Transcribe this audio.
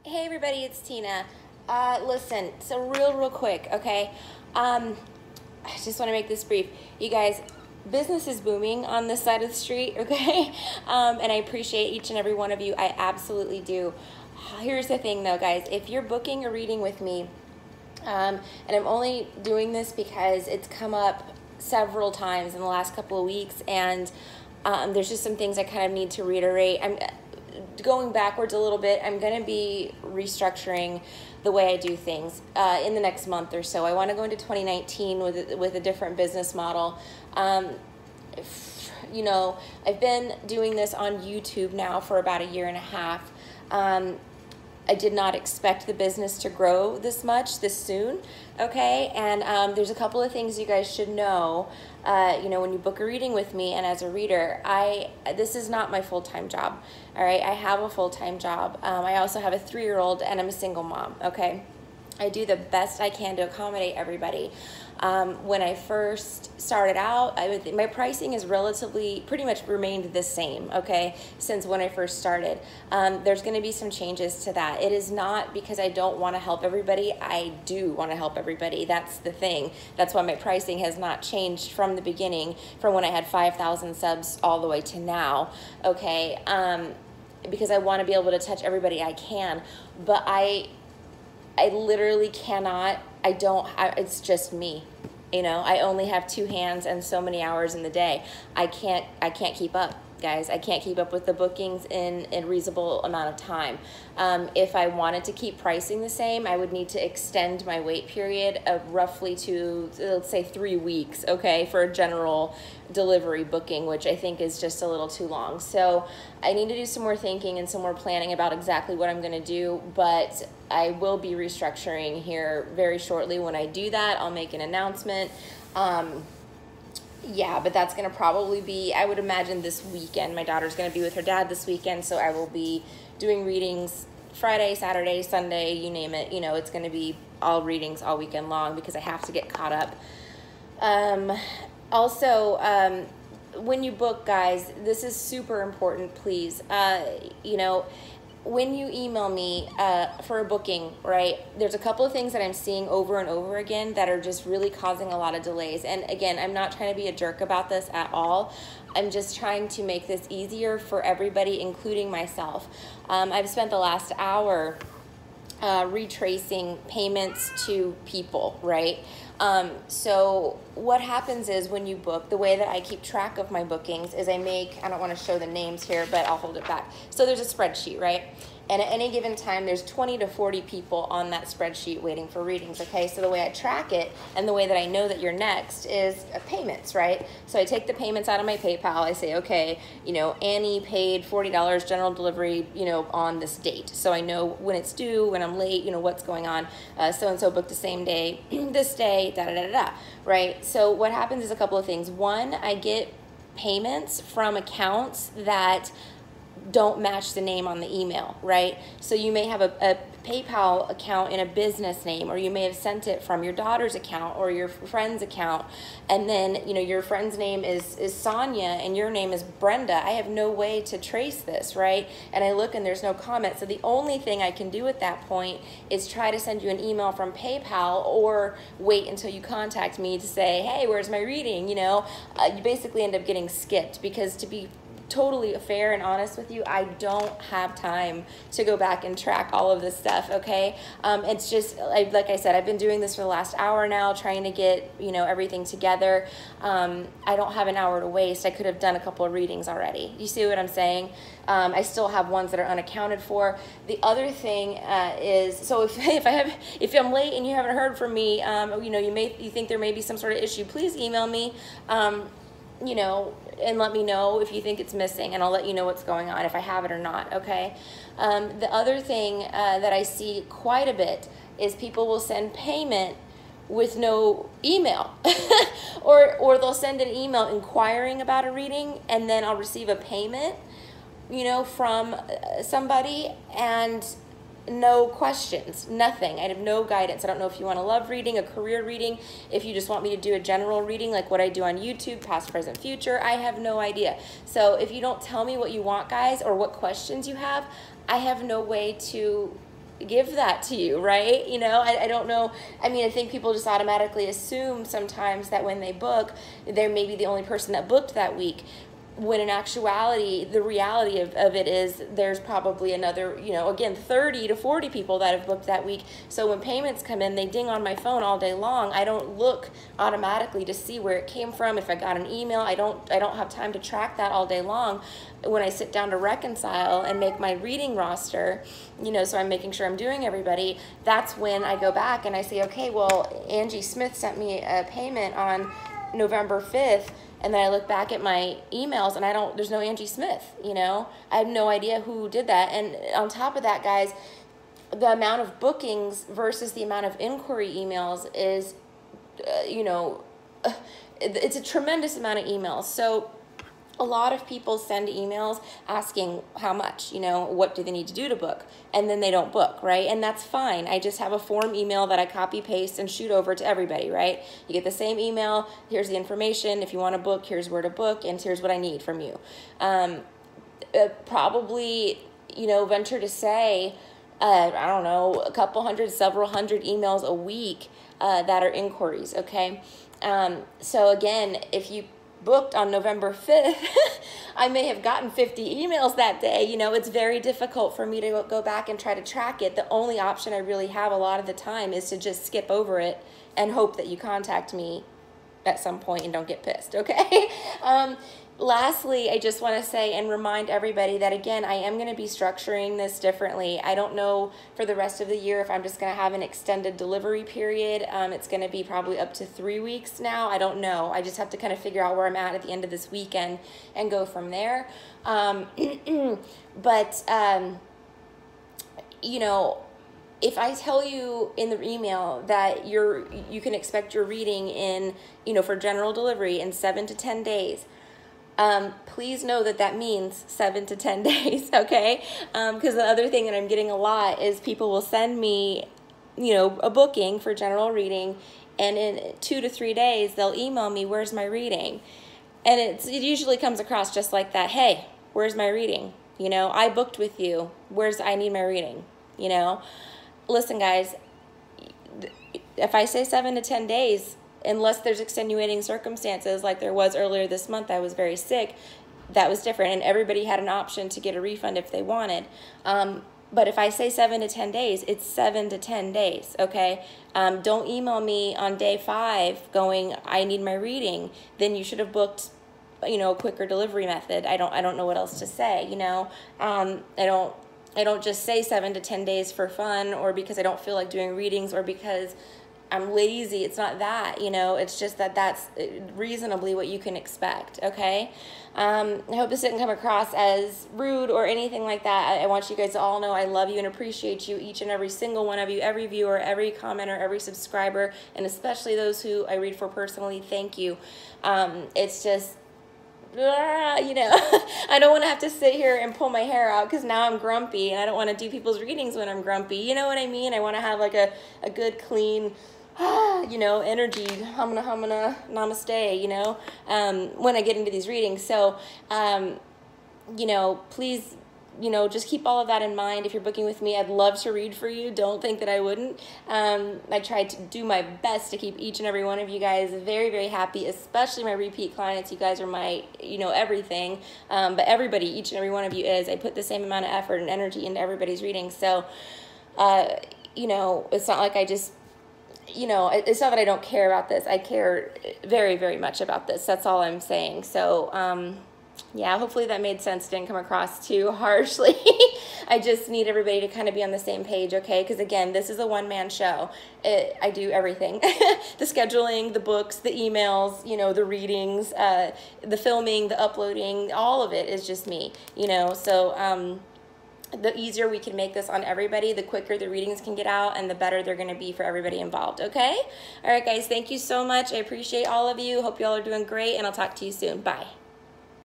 Hey everybody, it's Tina. Listen, so real quick, okay? I just want to make this brief. You guys, business is booming on this side of the street, okay? And I appreciate each and every one of you. I absolutely do. Here's the thing though, guys. If you're booking a reading with me, and I'm only doing this because it's come up several times in the last couple of weeks, and there's just some things I kind of need to reiterate. I'm going backwards a little bit. I'm going to be restructuring the way I do things in the next month or so. I want to go into 2019 with a different business model. You know, I've been doing this on YouTube now for about a year and a half. I did not expect the business to grow this much this soon, okay? And there's a couple of things you guys should know. You know, when you book a reading with me and as a reader, this is not my full-time job, all right? I have a full-time job. I also have a 3-year-old and I'm a single mom, okay? I do the best I can to accommodate everybody. When I first started out, my pricing is pretty much remained the same, okay, since when I first started. There's going to be some changes to that. It is not because I don't want to help everybody. I do want to help everybody. That's the thing. That's why my pricing has not changed from the beginning, from when I had 5,000 subs all the way to now, okay, because I want to be able to touch everybody I can, but I literally cannot, it's just me. You know, I only have 2 hands and so many hours in the day. I can't keep up, guys. I can't keep up with the bookings in a reasonable amount of time. If I wanted to keep pricing the same, I would need to extend my wait period of roughly to, let's say, 3 weeks, okay, for a general delivery booking, which I think is just a little too long. So I need to do some more thinking and some more planning about exactly what I'm going to do, but I will be restructuring here very shortly. When I do that, I'll make an announcement. Yeah, but that's going to probably be, I would imagine, this weekend. My daughter's going to be with her dad this weekend, so I will be doing readings Friday, Saturday, Sunday, you name it. You know, it's going to be all readings all weekend long because I have to get caught up. Also, when you book, guys, this is super important, please. You know, when you email me for a booking, right, there's a couple of things that I'm seeing over and over again that are just really causing a lot of delays. And again, I'm not trying to be a jerk about this at all. I'm just trying to make this easier for everybody, including myself. I've spent the last hour retracing payments to people, right? So what happens is when you book, the way that I keep track of my bookings is I don't want to show the names here, but I'll hold it back. So there's a spreadsheet, right? And at any given time, there's 20 to 40 people on that spreadsheet waiting for readings, okay? So the way I track it and the way that I know that you're next is payments, right? So I take the payments out of my PayPal. I say, okay, you know, Annie paid $40 general delivery, you know, on this date. So I know when it's due, when I'm late, you know, what's going on. So-and-so booked the same day, this day, da-da-da-da-da, right? So what happens is a couple of things. One, I get payments from accounts that don't match the name on the email, right? So you may have a PayPal account in a business name, or you may have sent it from your daughter's account or your friend's account, and then, you know, your friend's name is Sonia and your name is Brenda. I have no way to trace this, right? And I look and there's no comment. So the only thing I can do at that point is try to send you an email from PayPal or wait until you contact me to say, hey, where's my reading? You know, you basically end up getting skipped because, to be totally fair and honest with you, I don't have time to go back and track all of this stuff, okay? It's just, like I said, I've been doing this for the last hour now, trying to get, you know, everything together. I don't have an hour to waste. I could have done a couple of readings already. You see what I'm saying? I still have ones that are unaccounted for. The other thing is, so if I'm late and you haven't heard from me, you know, you think there may be some sort of issue, please email me. You know, and let me know if you think it's missing, and I'll let you know what's going on, if I have it or not, okay? The other thing that I see quite a bit is people will send payment with no email, or they'll send an email inquiring about a reading, and then I'll receive a payment, you know, from somebody, and no questions, nothing. I have no guidance. I don't know if you want a love reading, a career reading, if you just want me to do a general reading like what I do on YouTube, past, present, future. I have no idea. So if you don't tell me what you want, guys, or what questions you have, I have no way to give that to you, right? You know, I don't know. I mean, I think people just automatically assume sometimes that when they book, they're maybe the only person that booked that week, when in actuality, the reality of it is there's probably another, you know, again, 30 to 40 people that have booked that week. So when payments come in, they ding on my phone all day long. I don't look automatically to see where it came from. If I got an email, I don't have time to track that all day long. When I sit down to reconcile and make my reading roster, you know, so I'm making sure I'm doing everybody, that's when I go back and I say, okay, well, Angie Smith sent me a payment on November 5th. And then I look back at my emails and there's no Angie Smith, you know? I have no idea who did that. And on top of that, guys, the amount of bookings versus the amount of inquiry emails is, you know, it's a tremendous amount of emails. So a lot of people send emails asking how much, you know, what do they need to do to book? And then they don't book, right? And that's fine. I just have a form email that I copy, paste, and shoot over to everybody, right? You get the same email, here's the information. If you want to book, here's where to book, and here's what I need from you. Probably, you know, venture to say, I don't know, a couple hundred, several hundred emails a week that are inquiries, okay? So again, if you booked on November 5th, I may have gotten 50 emails that day. You know, it's very difficult for me to go back and try to track it. The only option I really have a lot of the time is to just skip over it and hope that you contact me at some point and don't get pissed, okay? Lastly, I just want to say and remind everybody that, again, I am going to be structuring this differently. I don't know for the rest of the year if I'm just going to have an extended delivery period. It's going to be probably up to 3 weeks now. I don't know. I just have to kind of figure out where I'm at the end of this weekend and go from there. You know, if I tell you in the email that you can expect your reading in, you know, for general delivery in 7 to 10 days, please know that that means 7 to 10 days, okay? Because the other thing that I'm getting a lot is people will send me, you know, a booking for general reading, and in 2 to 3 days, they'll email me, where's my reading? And it usually comes across just like that. Hey, where's my reading? You know, I booked with you. I need my reading, you know? Listen, guys, if I say 7 to 10 days, unless there's extenuating circumstances like there was earlier this month, I was very sick, that was different, and everybody had an option to get a refund if they wanted. But if I say 7 to 10 days, it's 7 to 10 days, okay? Don't email me on day 5 going, I need my reading. Then you should have booked, you know, a quicker delivery method. I don't know what else to say, you know? I don't just say 7 to 10 days for fun, or because I don't feel like doing readings, or because I'm lazy. It's not that, you know, it's just that that's reasonably what you can expect, okay? I hope this didn't come across as rude or anything like that. I want you guys to all know I love you and appreciate you, each and every single one of you, every viewer, every commenter, every subscriber, and especially those who I read for personally. Thank you. It's just, you know, I don't want to have to sit here and pull my hair out because now I'm grumpy, and I don't want to do people's readings when I'm grumpy. You know what I mean? I want to have like a good, clean, you know, energy, hamana, namaste, you know, when I get into these readings. So, you know, please, you know, just keep all of that in mind. If you're booking with me, I'd love to read for you. Don't think that I wouldn't. I tried to do my best to keep each and every one of you guys very, very happy, especially my repeat clients. You guys are my, you know, everything. But everybody, each and every one of you is. I put the same amount of effort and energy into everybody's reading. So, you know, it's not like I just, you know, it's not that I don't care about this. I care very, very much about this. That's all I'm saying. So, yeah, hopefully that made sense. Didn't come across too harshly. I just need everybody to kind of be on the same page, okay? Because, again, this is a one-man show. I do everything. The scheduling, the books, the emails, you know, the readings, the filming, the uploading, all of it is just me, you know? So, the easier we can make this on everybody, the quicker the readings can get out, and the better they're going to be for everybody involved, okay? All right, guys, thank you so much. I appreciate all of you. Hope you all are doing great, and I'll talk to you soon. Bye.